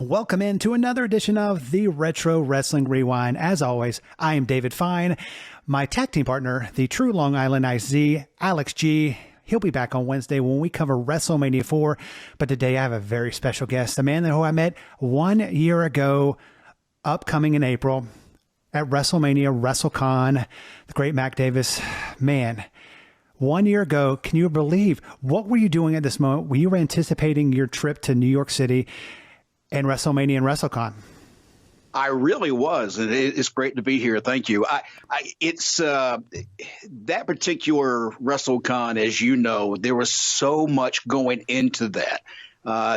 Welcome into another edition of the Retro Wrestling Rewind. As always, I am David Fine. My tag team partner, the true Long Island IZ, Alex G. He'll be back on Wednesday when we cover WrestleMania 4. But today I have a very special guest, a man who I met 1 year ago, upcoming in April at WrestleMania, WrestleCon, the great Mac Davis. Man, 1 year ago, can you believe, what were you doing at this moment? Were you anticipating your trip to New York City and WrestleMania and WrestleCon? I really was, and it's great to be here. Thank you. It's that particular WrestleCon, as you know, there was so much going into that.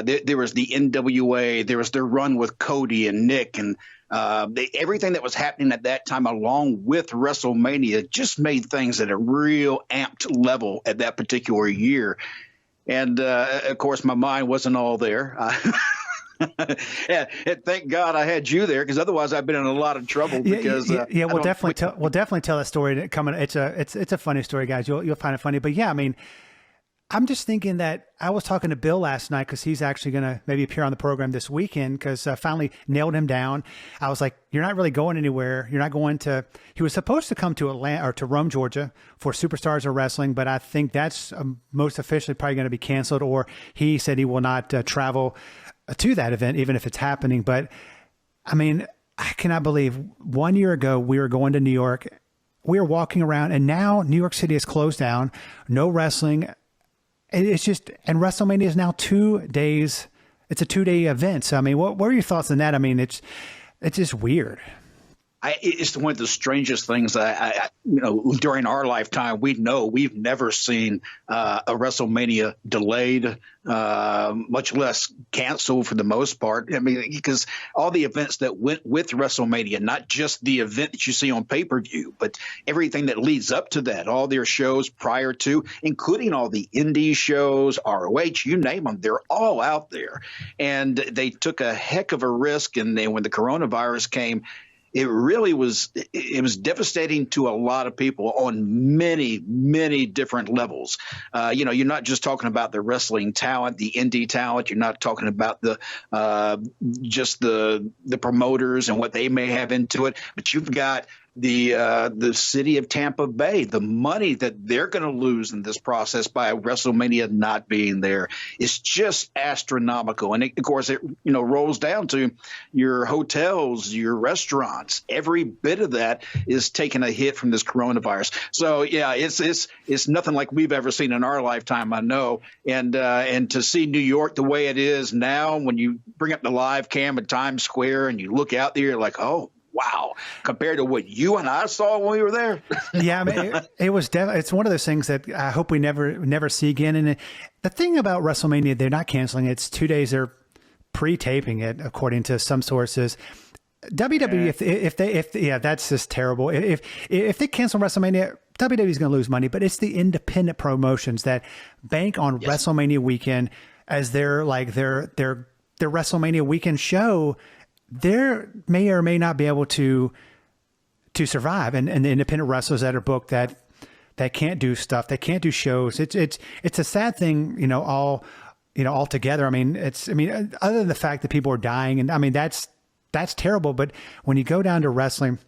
There was the NWA, there was their run with Cody and Nick, and everything that was happening at that time, along with WrestleMania, just made things at a real amped level at that particular year. And of course, my mind wasn't all there. Yeah, and thank God I had you there, because otherwise I've been in a lot of trouble. Because we'll definitely tell that story coming. It's a funny story, guys. You'll find it funny. But yeah, I mean, I'm just thinking that I was talking to Bill last night, because he's actually going to maybe appear on the program this weekend, because I finally nailed him down. I was like, you're not really going anywhere. You're not going to. He was supposed to come to Atlanta or to Rome, Georgia for Superstars of Wrestling, but I think that's most officially probably going to be canceled, or he said he will not travel to that event, even if it's happening. But I mean, I cannot believe 1 year ago we were going to New York. We were walking around, and now New York City is closed down. No wrestling. It's just, and WrestleMania is now 2 days. It's a 2-day event. So I mean, what are your thoughts on that? I mean, it's just weird. It's one of the strangest things during our lifetime. We've never seen a WrestleMania delayed, much less canceled for the most part. I mean, because all the events that went with WrestleMania, not just the event that you see on pay-per-view, but everything that leads up to that, all their shows prior to, including all the indie shows, ROH, you name them, they're all out there. And they took a heck of a risk. And then when the coronavirus came, it was devastating to a lot of people on many, many different levels. You're not just talking about the wrestling talent, the indie talent. You're not talking about just the promoters and what they may have into it, but you've got the city of Tampa Bay, the money that they're going to lose in this process by WrestleMania not being there is just astronomical. And of course, it rolls down to your hotels, your restaurants. Every bit of that is taking a hit from this coronavirus. So yeah, it's nothing like we've ever seen in our lifetime, I know. And to see New York the way it is now, when you bring up the live cam at Times Square and you look out there, you're like, oh, wow, compared to what you and I saw when we were there. Yeah, I mean, it was it's one of those things that I hope we never see again. And the thing about WrestleMania, they're not canceling it. It's 2 days. They're pre-taping it, according to some sources. WWE, if that's just terrible. If they cancel WrestleMania, WWE is going to lose money. But it's the independent promotions that bank on WrestleMania weekend as their WrestleMania weekend show. They may or may not be able to survive, and the independent wrestlers that are booked that can't do stuff, that can't do shows. It's a sad thing, all together. I mean, other than the fact that people are dying, and I mean that's terrible. But when you go down to wrestling,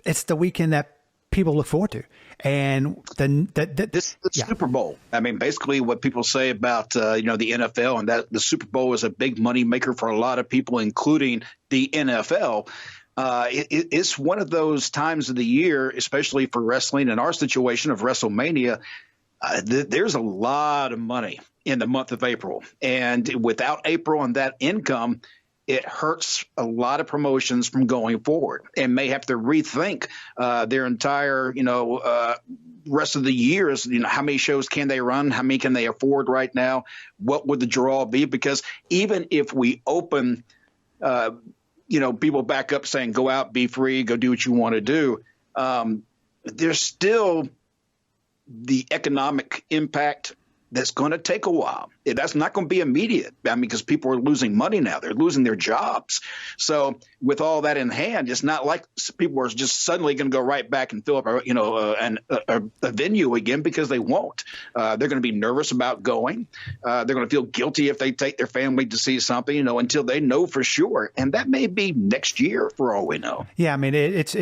it's the weekend that people look forward to, and the Super Bowl. I mean, basically what people say about the NFL, and that the Super Bowl is a big money maker for a lot of people, including the NFL. It's one of those times of the year, especially for wrestling in our situation of WrestleMania. There's a lot of money in the month of April, and without April and that income, it hurts a lot of promotions from going forward and may have to rethink their entire, rest of the years. How many shows can they run? How many can they afford right now? What would the draw be? Because even if we open, people back up saying, go out, be free, go do what you want to do, there's still the economic impact that's going to take a while. That's not going to be immediate. I mean, because people are losing money now. They're losing their jobs. So with all that in hand, it's not like people are just suddenly going to go right back and fill up a venue again, because they won't. They're going to be nervous about going. They're going to feel guilty if they take their family to see something, until they know for sure. And that may be next year for all we know. Yeah, I mean, it's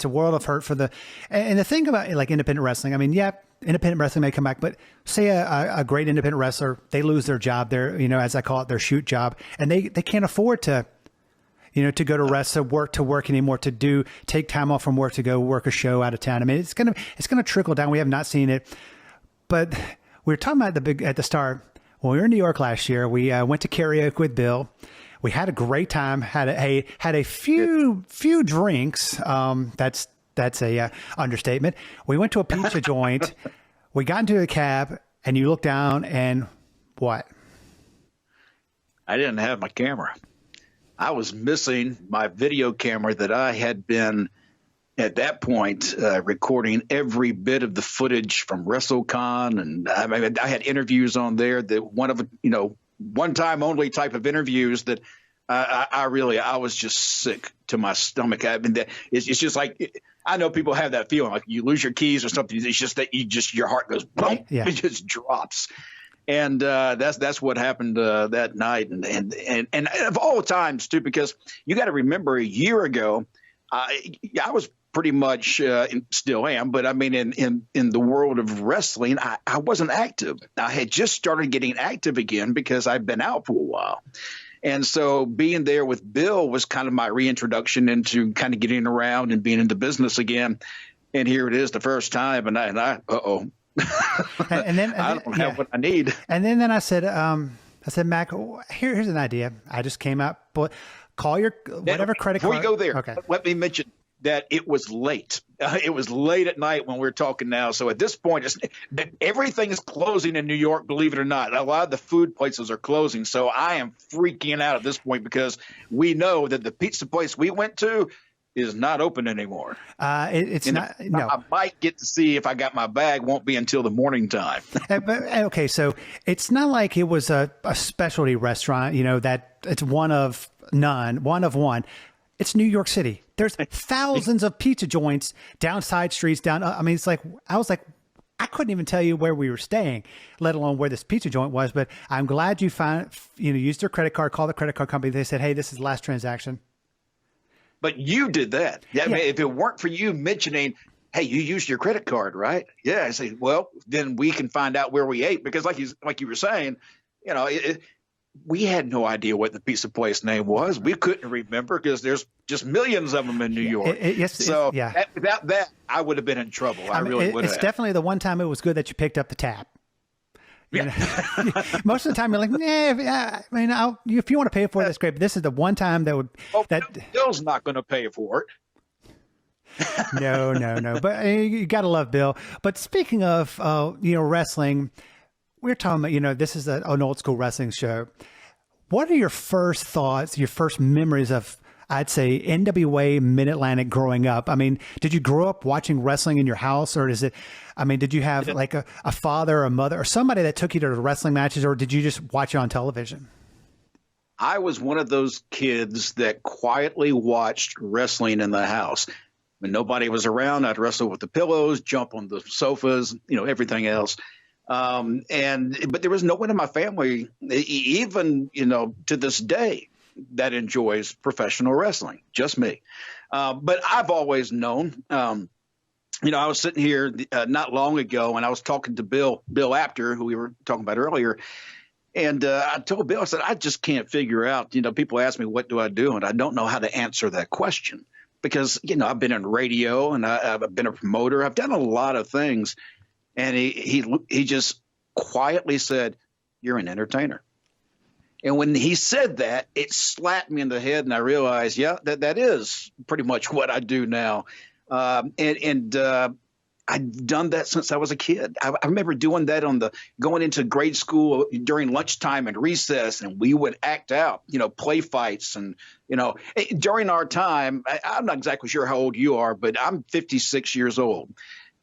a world of hurt for and the thing about like independent wrestling. I mean, yeah, independent wrestling may come back, but say a great independent wrestler, they lose their job, their, as I call it, their shoot job, and they can't afford to, to go to wrestle, to work anymore, take time off from work to go work a show out of town. I mean, it's gonna trickle down. We have not seen it, but we were talking about at the start when we were in New York last year. We went to karaoke with Bill. We had a great time. Had a few drinks. That's a understatement. We went to a pizza joint. We got into a cab, and you look down, and what? I didn't have my camera. I was missing my video camera that I had been, at that point, recording every bit of the footage from WrestleCon. And I had interviews on there that one time only type of interviews that I was just sick to my stomach. I mean, it's just like, I know people have that feeling like you lose your keys or something. It's just that your heart goes boom, yeah. It just drops. And that's what happened that night. And of all times too, because you got to remember a year ago, I was pretty much still am, but I mean, in the world of wrestling, I wasn't active. I had just started getting active again because I'd been out for a while. And so being there with Bill was kind of my reintroduction into kind of getting around and being into business again. And here it is the first time. And I and then I don't have what I need. And then I said, Mac, here's an idea. I just came out, but call your whatever credit card. Before you go there, okay. Let me mention that it was late. It was late at night when we're talking now. So at this point, everything is closing in New York, believe it or not. A lot of the food places are closing. So I am freaking out at this point because we know that the pizza place we went to is not open anymore. It's not. No, I might get to see if I got my bag. Won't be until the morning time. Okay, so it's not like it was a specialty restaurant. That it's one of none, one of one. It's New York City. There's thousands of pizza joints down side streets. I mean, it's like I was like, I couldn't even tell you where we were staying, let alone where this pizza joint was. But I'm glad you used their credit card, called the credit card company. They said, hey, this is the last transaction. But you did that. I mean, if it weren't for you mentioning, hey, you used your credit card, right? Yeah. I say, well, then we can find out where we ate, because like you were saying, we had no idea what the pizza place name was. We couldn't remember because there's just millions of them in New York. Without that, I would have been in trouble. I really would have. It's definitely the one time it was good that you picked up the tab. Most of the time you're like, I mean, if you want to pay for it, that's great. But this is the one time Bill's not going to pay for it. No. But you got to love Bill. But speaking of, wrestling, we're talking about, this is an old school wrestling show. What are your first thoughts, your first memories of, I'd say, NWA Mid-Atlantic growing up? I mean, did you grow up watching wrestling in your house, or did you have like a father or a mother or somebody that took you to the wrestling matches, or did you just watch it on television? I was one of those kids that quietly watched wrestling in the house. When nobody was around, I'd wrestle with the pillows, jump on the sofas, everything else. But there was no one in my family, even, to this day, that enjoys professional wrestling, just me. But I've always known, I was sitting here not long ago, and I was talking to Bill Apter, who we were talking about earlier. And I told Bill, I said, I just can't figure out, people ask me, what do I do? And I don't know how to answer that question because, I've been in radio and I've been a promoter. I've done a lot of things. And he just quietly said, you're an entertainer. And when he said that, it slapped me in the head, and I realized, that is pretty much what I do now. I've done that since I was a kid. I remember doing that going into grade school during lunchtime and recess, and we would act out, play fights. And, during our time, I'm not exactly sure how old you are, but I'm 56 years old.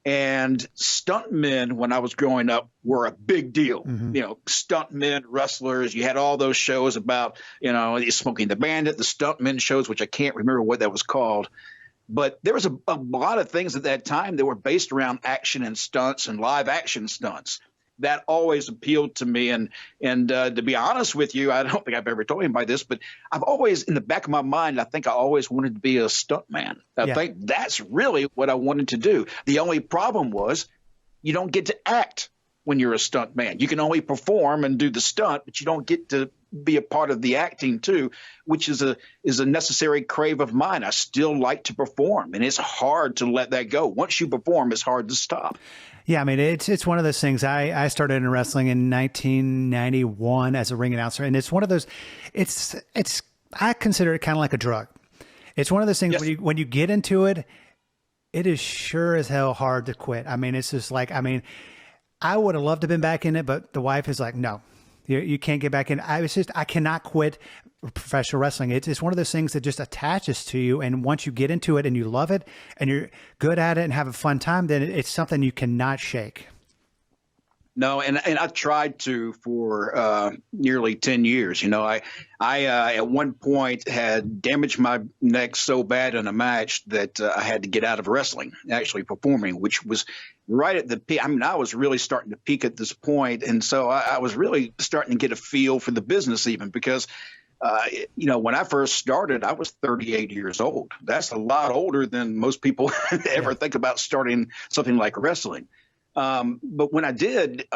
And stuntmen, when I was growing up, were a big deal. Mm-hmm. Stuntmen, wrestlers. You had all those shows about, Smoking the Bandit, the stuntmen shows, which I can't remember what that was called. But there was a lot of things at that time that were based around action and stunts and live action stunts. That always appealed to me. And to be honest with you, I don't think I've ever told anybody this, but I've always, in the back of my mind, I think I always wanted to be a stuntman. I think that's really what I wanted to do. The only problem was you don't get to act when you're a stuntman. You can only perform and do the stunt, but you don't get to be a part of the acting too, which is a necessary crave of mine. I still like to perform, and it's hard to let that go. Once you perform, it's hard to stop. Yeah, I mean, it's one of those things. I started in wrestling in 1991 as a ring announcer, and it's one of those. It's I consider it kind of like a drug. It's one of those things when you get into it, it is sure as hell hard to quit. I mean, it's just like, I would have loved to have been back in it, but the wife is like, no, you can't get back in. I cannot quit professional wrestling. It's one of those things that just attaches to you. And once you get into it and you love it and you're good at it and have a fun time, then it's something you cannot shake. No, and I tried to for nearly 10 years. I at one point had damaged my neck so bad in a match that I had to get out of wrestling, actually performing, which was right at the peak. I mean, I was really starting to peak at this point, and so I was really starting to get a feel for the business even because when I first started, I was 38 years old. That's a lot older than most people ever think about starting something like wrestling. But when I did,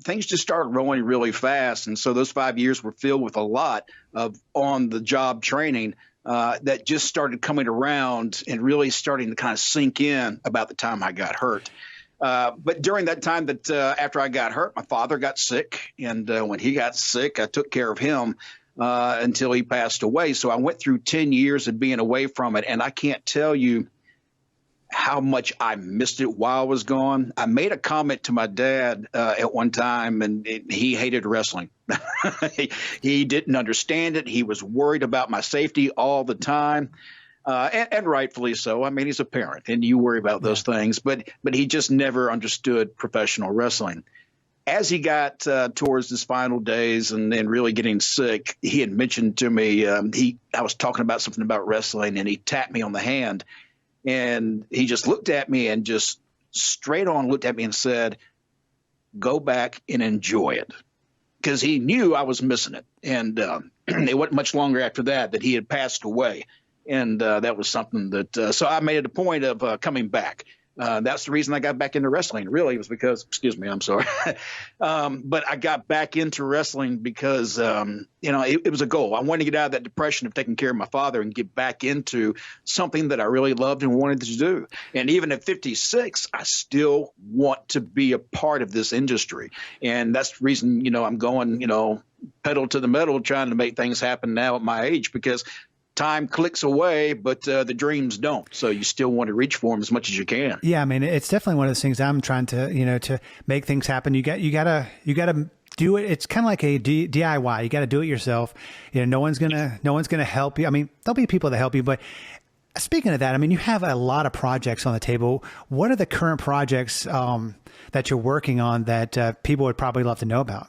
things just started rolling really fast. And so those 5 years were filled with a lot of on-the-job training that just started coming around and really starting to kind of sink in about the time I got hurt. But during that time that after I got hurt, my father got sick. And when he got sick, I took care of him until he passed away. So I went through 10 years of being away from it. And I can't tell you how much I missed it while I was gone. I made a comment to my dad at one time, and he hated wrestling. He didn't understand it. He was worried about my safety all the time, and rightfully so. I mean, he's a parent, and you worry about those things, but he just never understood professional wrestling. As he got towards his final days and really getting sick, he had mentioned to me, I was talking about something about wrestling, and he tapped me on the hand. And he just looked at me and just straight on looked at me and said, go back and enjoy it. Because he knew I was missing it. And it wasn't much longer after that he had passed away. And that was something that so I made it a point of coming back. That's the reason I got back into wrestling. Really, it was because, excuse me, I'm sorry. But I got back into wrestling because, it was a goal. I wanted to get out of that depression of taking care of my father and get back into something that I really loved and wanted to do. And even at 56, I still want to be a part of this industry. And that's the reason, I'm going, pedal to the metal, trying to make things happen now at my age, because time clicks away, but the dreams don't. So you still want to reach for them as much as you can. Yeah, I mean, it's definitely one of those things I'm trying to, to make things happen. You gotta do it. It's kind of like a DIY. You got to do it yourself. No one's gonna help you. I mean, there'll be people that help you, but speaking of that, I mean, you have a lot of projects on the table. What are the current projects that you're working on that people would probably love to know about?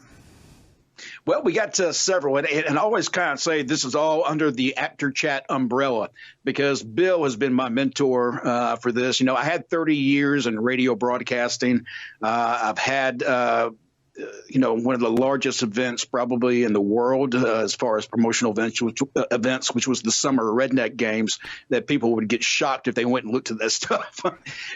Well, we got several, and I always kind of say this is all under the After Chat umbrella because Bill has been my mentor for this. I had 30 years in radio broadcasting. I've had one of the largest events probably in the world as far as promotional events, which was the Summer Redneck Games, that people would get shocked if they went and looked at that stuff.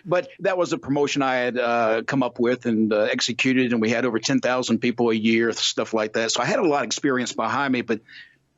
But that was a promotion I had come up with and executed, and we had over 10,000 people a year, stuff like that. So I had a lot of experience behind me, but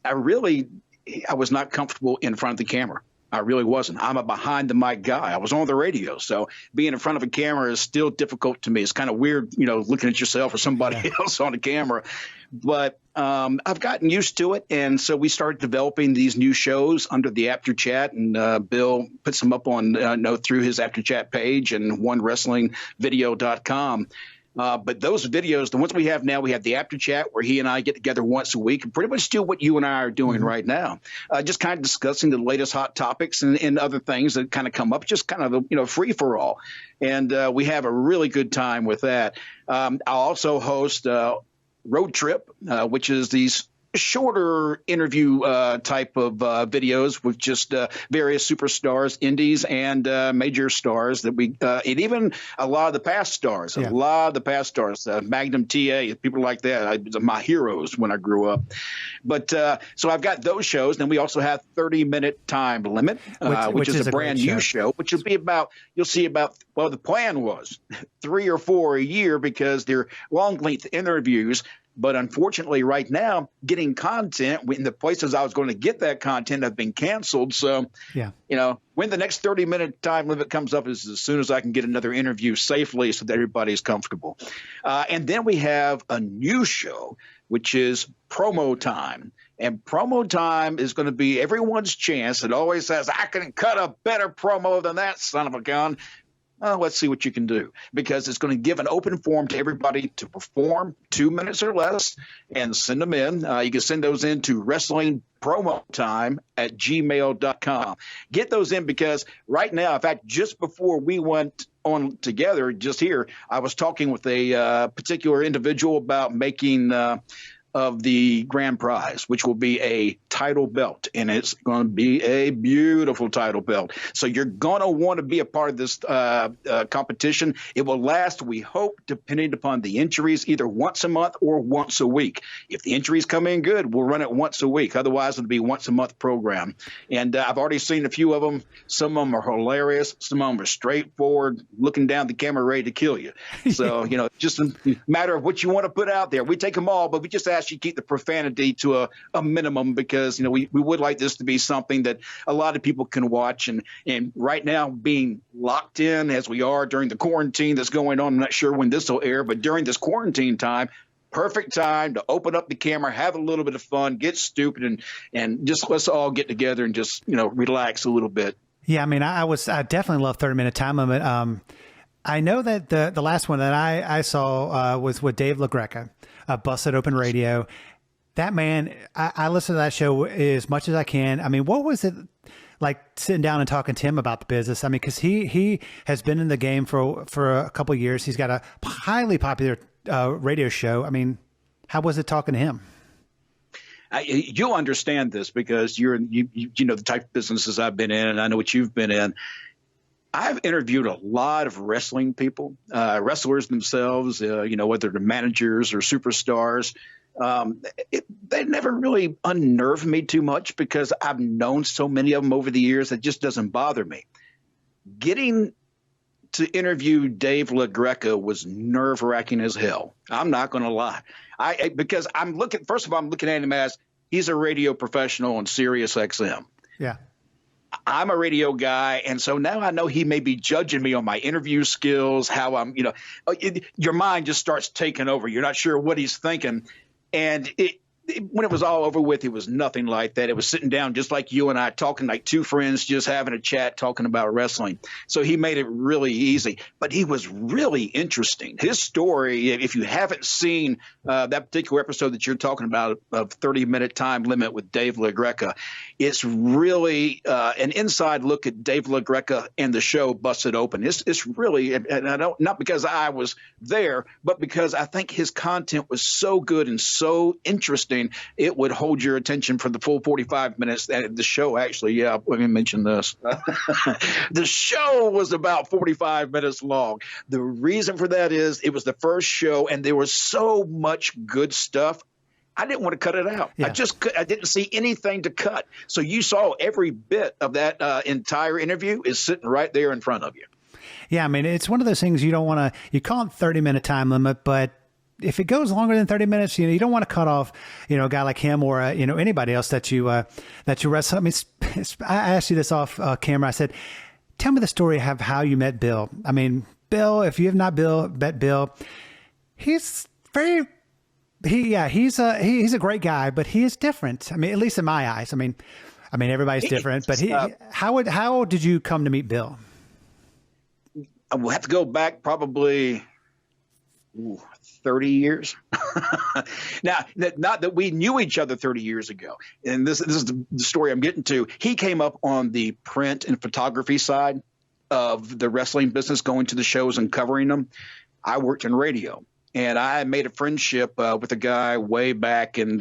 I was not comfortable in front of the camera. I really wasn't. I'm a behind the mic guy. I was on the radio. So being in front of a camera is still difficult to me. It's kind of weird, looking at yourself or somebody else on the camera. But I've gotten used to it. And so we started developing these new shows under the After Chat. And Bill puts them up on through his After Chat page and onewrestlingvideo.com. But those videos, the ones we have now, we have the after chat where he and I get together once a week and pretty much do what you and I are doing right now, just kind of discussing the latest hot topics and other things that kind of come up, just kind of free for all. And we have a really good time with that. I'll also host Road Trip, which is these shorter interview type of videos with just various superstars, indies, and major stars that we and even a lot of the past stars, Magnum TA, people like that. My heroes when I grew up. But so I've got those shows. Then we also have 30-minute time limit, which is a brand new show, which will be you'll see about, well, the plan was 3 or 4 a year because they're long length interviews. But unfortunately, right now, getting content in the places I was going to get that content have been canceled. So, when the next 30-minute time limit comes up is as soon as I can get another interview safely so that everybody's comfortable. And then we have a new show, which is Promo Time. And Promo Time is going to be everyone's chance. It always says, I can cut a better promo than that son of a gun. Well, let's see what you can do, because it's going to give an open forum to everybody to perform 2 minutes or less and send them in. You can send those in to wrestlingpromotime@gmail.com. Get those in because right now, in fact, just before we went on together, just here, I was talking with a particular individual about making of the grand prize, which will be a title belt, and it's going to be a beautiful title belt. So you're going to want to be a part of this competition. It will last, we hope, depending upon the injuries, either once a month or once a week. If the injuries come in good, we'll run it once a week. Otherwise, it'll be once a month program. And I've already seen a few of them. Some of them are hilarious. Some of them are straightforward, looking down the camera, ready to kill you. So, just a matter of what you want to put out there. We take them all, but we just ask you keep the profanity to a minimum because, we would like this to be something that a lot of people can watch. And right now, being locked in as we are during the quarantine that's going on, I'm not sure when this will air, but during this quarantine time, perfect time to open up the camera, have a little bit of fun, get stupid, and just let's all get together and just, relax a little bit. Yeah, I mean, I definitely love 30-minute time limit. I know that the last one that I saw was with Dave LaGreca, Busted Open Radio. That man, I listen to that show as much as I can. I mean, what was it like sitting down and talking to him about the business? I mean, because he has been in the game for a couple of years. He's got a highly popular radio show. I mean, how was it talking to him? You'll understand this because you know the type of businesses I've been in, and I know what you've been in. I've interviewed a lot of wrestling people, wrestlers themselves, whether they're managers or superstars. They never really unnerved me too much because I've known so many of them over the years that just doesn't bother me. Getting to interview Dave LaGreca was nerve-wracking as hell. I'm not going to lie. Because first of all, I'm looking at him as he's a radio professional on Sirius XM. Yeah. I'm a radio guy, and so now I know he may be judging me on my interview skills, how I'm, your mind just starts taking over. You're not sure what he's thinking. And when it was all over with, it was nothing like that. It was sitting down just like you and I, talking like two friends, just having a chat, talking about wrestling. So he made it really easy, but he was really interesting. His story, if you haven't seen that particular episode that you're talking about of 30-minute time limit with Dave LaGreca, it's really an inside look at Dave LaGreca and the show Busted Open. It's really, and I don't, not because I was there, but because I think his content was so good and so interesting. It would hold your attention for the full 45 minutes. The show actually, let me mention this. The show was about 45 minutes long. The reason for that is it was the first show and there was so much good stuff. I didn't want to cut it out. Yeah. I didn't see anything to cut. So you saw every bit of that entire interview is sitting right there in front of you. Yeah, I mean, it's one of those things you don't want to, you call it 30-minute time limit, but if it goes longer than 30 minutes, you don't want to cut off, a guy like him or, anybody else that you wrestle. I mean, I asked you this off camera. I said, tell me the story of how you met Bill. I mean, Bill, if you have not met Bill, he's he's a great guy, but he is different. I mean, at least in my eyes. I mean, everybody's different, but how did you come to meet Bill? We'll have to go back probably Ooh, 30 years. Now, not that we knew each other 30 years ago. And this is the story I'm getting to. He came up on the print and photography side of the wrestling business, going to the shows and covering them. I worked in radio, and I made a friendship with a guy way back in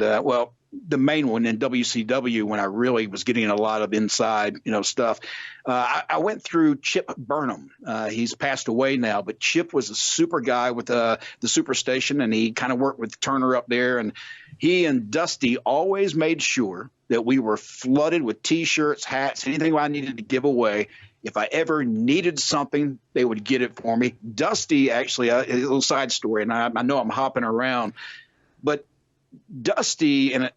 the main one in WCW when I really was getting a lot of inside, stuff. I went through Chip Burnham. He's passed away now, but Chip was a super guy with the Superstation, and he kind of worked with Turner up there. And he and Dusty always made sure that we were flooded with T-shirts, hats, anything I needed to give away. If I ever needed something, they would get it for me. Dusty, actually, a little side story, and I know I'm hopping around, but Dusty and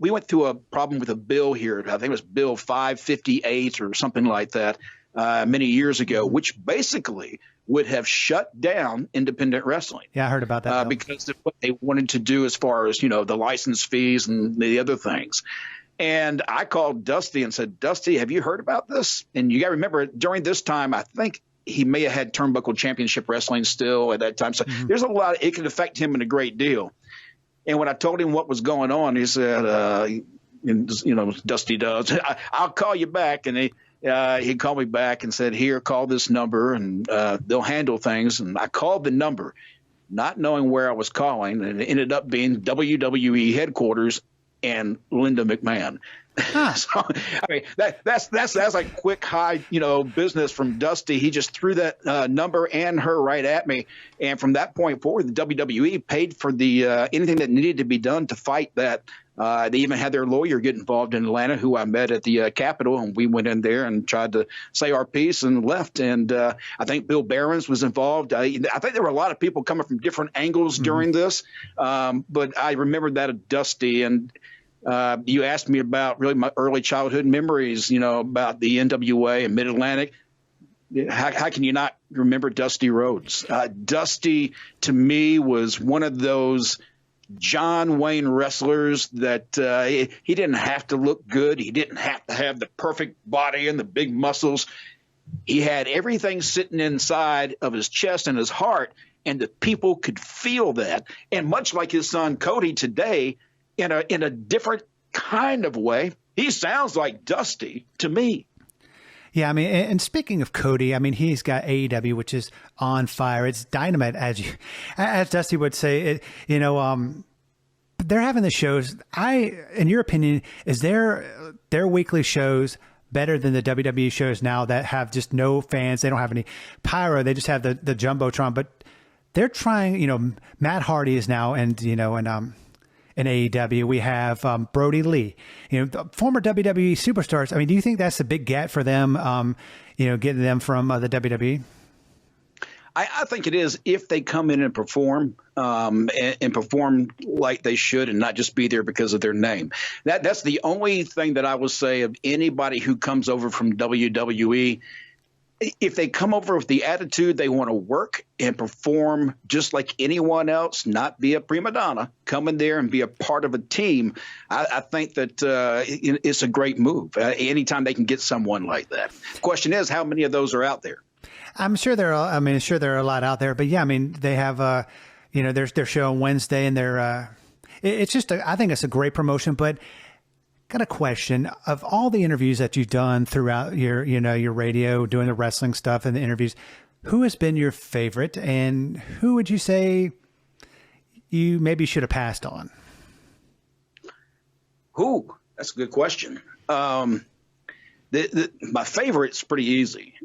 we went through a problem with a bill here. I think it was Bill 558 or something like that many years ago, which basically would have shut down independent wrestling. Yeah, I heard about that. Because of what they wanted to do as far as, the license fees and the other things. And I called Dusty and said, Dusty, have you heard about this? And you got to remember, during this time, I think he may have had Turnbuckle Championship Wrestling still at that time. So there's a lot. It could affect him in a great deal. And when I told him what was going on, he said, Dusty does, I'll call you back. And he called me back and said, here, call this number and they'll handle things. And I called the number, not knowing where I was calling. And it ended up being WWE headquarters and Linda McMahon. Huh. So, I mean, that's like quick, high, business from Dusty. He just threw that number and her right at me. And from that point forward, the WWE paid for the anything that needed to be done to fight that. They even had their lawyer get involved in Atlanta, who I met at the Capitol, and we went in there and tried to say our piece and left. And I think Bill Behrens was involved. I think there were a lot of people coming from different angles during this, but I remember that of Dusty. And you asked me about really my early childhood memories, about the NWA and Mid-Atlantic. How can you not remember Dusty Rhodes? Dusty, to me, was one of those John Wayne wrestlers that he didn't have to look good. He didn't have to have the perfect body and the big muscles. He had everything sitting inside of his chest and his heart, and the people could feel that. And much like his son Cody today, in a different kind of way, he sounds like Dusty to me. Yeah, I mean, and speaking of Cody, I mean, he's got AEW, which is on fire. It's dynamite, as Dusty would say. They're having the shows. In your opinion, is their weekly shows better than the WWE shows now that have just no fans? They don't have any pyro. They just have the jumbotron. But they're trying. Matt Hardy is now, in AEW, we have Brody Lee, the former WWE superstars. I mean, do you think that's a big get for them, getting them from the WWE? I think it is if they come in and perform and perform like they should and not just be there because of their name. That's the only thing that I will say of anybody who comes over from WWE. If they come over with the attitude they want to work and perform just like anyone else, not be a prima donna, come in there and be a part of a team, I think that it's a great move. Anytime they can get someone like that. The question is, how many of those are out there? I'm sure there are. I mean, sure there are a lot out there, but yeah, I mean, they have, their show on Wednesday, and it's just, I think it's a great promotion, but. Got a question. Of all the interviews that you've done throughout your radio, doing the wrestling stuff and the interviews, who has been your favorite, and who would you say you maybe should have passed on? Ooh, that's a good question. My favorite's pretty easy.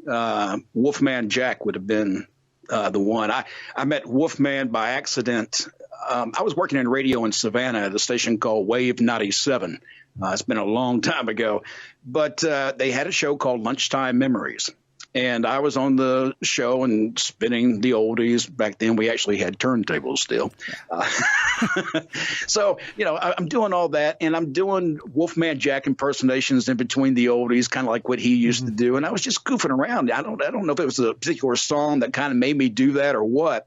Wolfman Jack would have been the one. I met Wolfman by accident. I was working in radio in Savannah at a station called Wave 97. It's been a long time ago, but they had a show called Lunchtime Memories. And I was on the show and spinning the oldies. Back then, we actually had turntables still. So, I'm doing all that, and I'm doing Wolfman Jack impersonations in between the oldies, kind of like what he used to do. And I was just goofing around. I don't know if it was a particular song that kind of made me do that or what.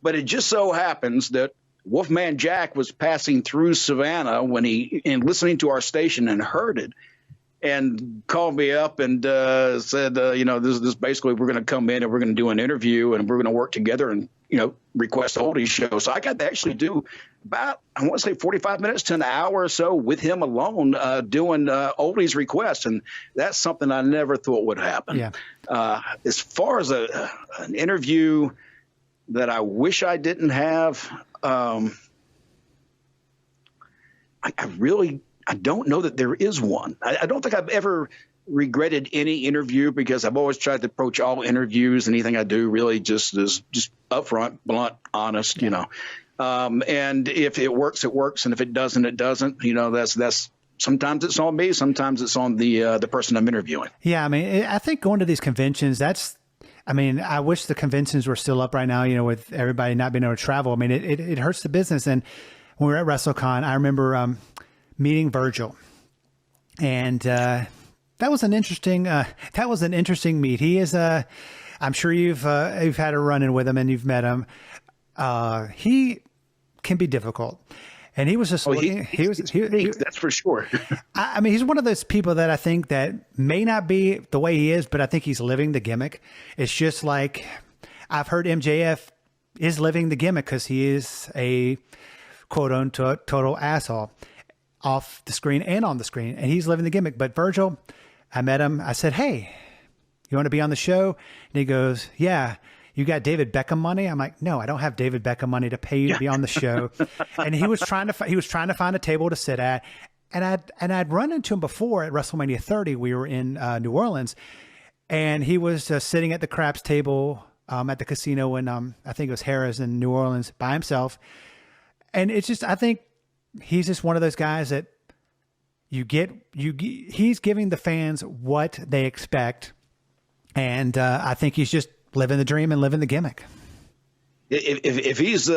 But it just so happens that Wolfman Jack was passing through Savannah and listening to our station and heard it. And called me up and said, this basically we're going to come in and we're going to do an interview and we're going to work together and request oldies show. So I got to actually do about, I want to say 45 minutes to an hour or so with him alone doing oldies requests. And that's something I never thought would happen. Yeah. As far as an interview that I wish I didn't have, I don't know that there is one. I don't think I've ever regretted any interview, because I've always tried to approach all interviews, anything I do really just upfront, blunt, honest, and if it works, it works. And if it doesn't, it doesn't. That's sometimes it's on me. Sometimes it's on the person I'm interviewing. Yeah. I mean, I think going to these conventions, I wish the conventions were still up right now, with everybody not being able to travel. I mean, it hurts the business. And when we were at WrestleCon, I remember meeting Virgil, and that was an interesting meet. He is I'm sure you've had a run-in with him and you've met him. He can be difficult. And he was just looking. He was that's for sure. I mean, he's one of those people that I think that may not be the way he is, but I think he's living the gimmick. It's just like I've heard MJF is living the gimmick because he is a quote unquote total asshole off the screen and on the screen, and he's living the gimmick. But Virgil, I met him. I said, "Hey, you want to be on the show?" And he goes, "Yeah." You got David Beckham money? I'm like, no, I don't have David Beckham money to pay you to be on the show. And he was trying to find a table to sit at, and I'd run into him before at WrestleMania 30. We were in New Orleans, and he was sitting at the craps table at the casino in I think it was Harrah's in New Orleans by himself. And it's just, I think he's just one of those guys that he's giving the fans what they expect, and I think he's just living the dream and living the gimmick. If he's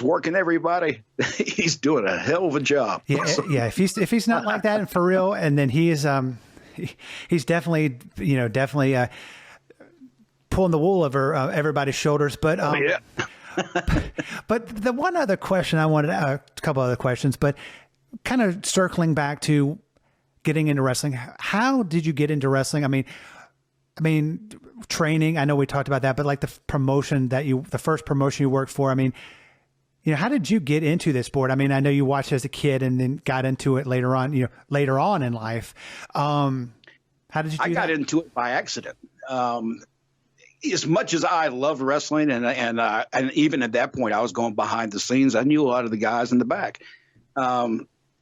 working everybody, he's doing a hell of a job. Yeah, yeah. If he's not like that and for real, and then he is he's definitely pulling the wool over everybody's shoulders. But yeah. But the one other question I wanted, a couple other questions, but kind of circling back to getting into wrestling. How did you get into wrestling? I mean, training, I know we talked about that, but like the first promotion you worked for, I mean, how did you get into this sport? I mean, I know you watched as a kid and then got into it later on in life. How did you do that? I got into it by accident. As much as I loved wrestling and even at that point, I was going behind the scenes. I knew a lot of the guys in the back.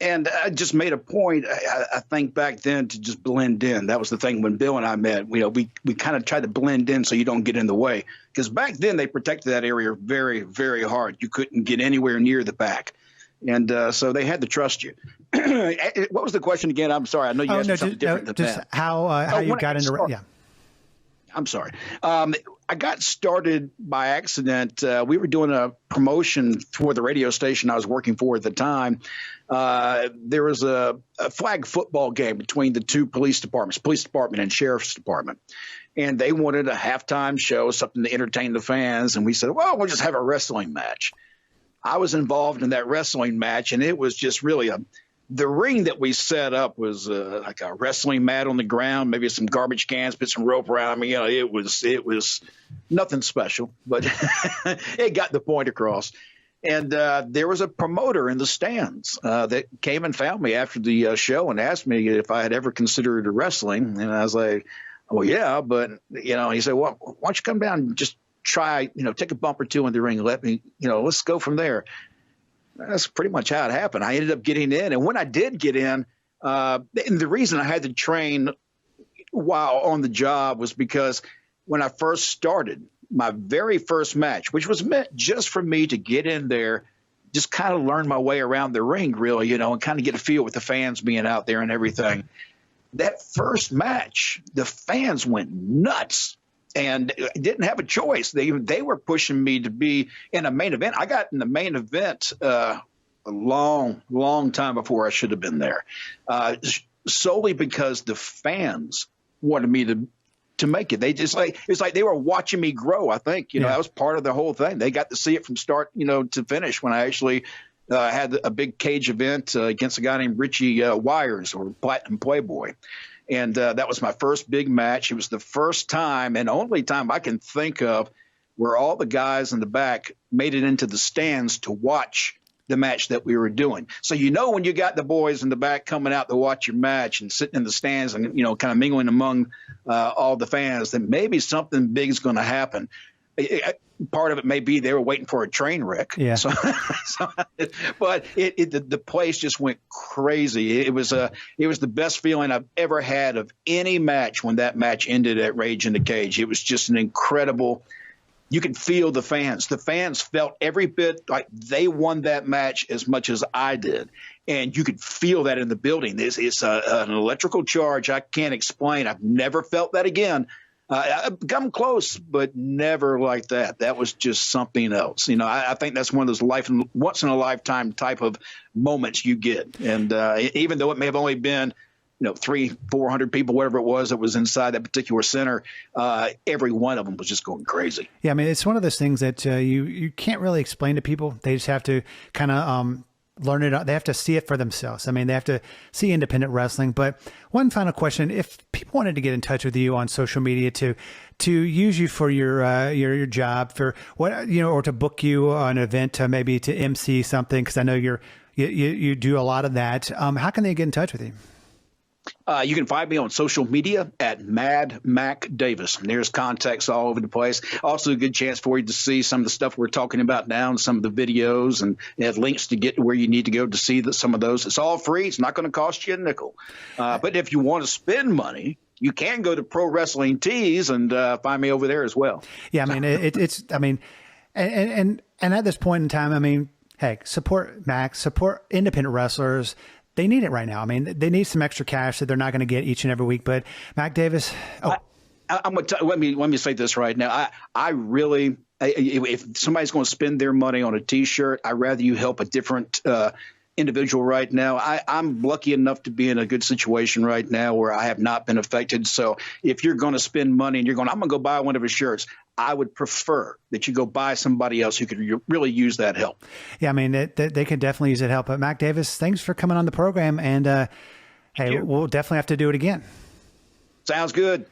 And I just made a point, I think back then, to just blend in. That was the thing when Bill and I met. We kind of tried to blend in so you don't get in the way. Because back then they protected that area very, very hard. You couldn't get anywhere near the back. And so they had to trust you. What was the question again? I'm sorry. I know you asked me something different than just that. How you got into – yeah. I'm sorry. I got started by accident. We were doing a promotion for the radio station I was working for at the time. There was a flag football game between the two police department and sheriff's department. And they wanted a halftime show, something to entertain the fans. And we said, well, we'll just have a wrestling match. I was involved in that wrestling match, and it was just really the ring that we set up was like a wrestling mat on the ground, maybe some garbage cans, put some rope around me. It was nothing special, but it got the point across. And there was a promoter in the stands that came and found me after the show and asked me if I had ever considered wrestling. And I was like, well, yeah, but, he said, well, why don't you come down and just try, take a bump or two in the ring. Let me, let's go from there. That's pretty much how it happened. I ended up getting in. And when I did get in, and the reason I had to train while on the job was because when I first started, my very first match, which was meant just for me to get in there, just kind of learn my way around the ring, really, and kind of get a feel with the fans being out there and everything. That first match, the fans went nuts. And didn't have a choice. They were pushing me to be in a main event. I got in the main event a long time before I should have been there, solely because the fans wanted me to make it. They just it's like they were watching me grow. I think that was part of the whole thing. They got to see it from start to finish when I actually had a big cage event against a guy named Richie Wires, or Platinum Playboy. And that was my first big match. It was the first time and only time I can think of where all the guys in the back made it into the stands to watch the match that we were doing. So, when you got the boys in the back coming out to watch your match and sitting in the stands and, kind of mingling among all the fans, that maybe something big is going to happen. Part of it may be they were waiting for a train wreck. Yeah. But the place just went crazy. It was the best feeling I've ever had of any match when that match ended at Rage in the Cage. It was just an incredible. You could feel the fans. The fans felt every bit like they won that match as much as I did. And you could feel that in the building. It's an electrical charge I can't explain. I've never felt that again. I've come close, but never like that. That was just something else. I think that's one of those once in a lifetime type of moments you get. And even though it may have only been 300-400 people, whatever it was that was inside that particular center, every one of them was just going crazy. Yeah, I mean, it's one of those things that you can't really explain to people. They just have to kind of learn it. They have to see it for themselves. I mean, they have to see independent wrestling. But one final question: if people wanted to get in touch with you on social media to use you for your job, for what or to book you on an event, maybe to MC something, because I know you do a lot of that. How can they get in touch with you? You can find me on social media at Mad Mac Davis. There's contacts all over the place. Also, a good chance for you to see some of the stuff we're talking about now and some of the videos, and it has links to get to where you need to go to see some of those. It's all free. It's not going to cost you a nickel. But if you want to spend money, you can go to Pro Wrestling Tees and find me over there as well. Yeah, I mean, it's and at this point in time, I mean, hey, support Mac, support independent wrestlers. They need it right now. I mean, they need some extra cash that they're not going to get each and every week. But Mac Davis, I'm going to let me say this right now. I really, if somebody's going to spend their money on a T-shirt, I'd rather you help a different individual right now. I'm lucky enough to be in a good situation right now where I have not been affected. So if you're going to spend money and I'm going to go buy one of his shirts, I would prefer that you go buy somebody else who could really use that help. Yeah, I mean, they could definitely use that help. But Mac Davis, thanks for coming on the program. And hey, we'll definitely have to do it again. Sounds good.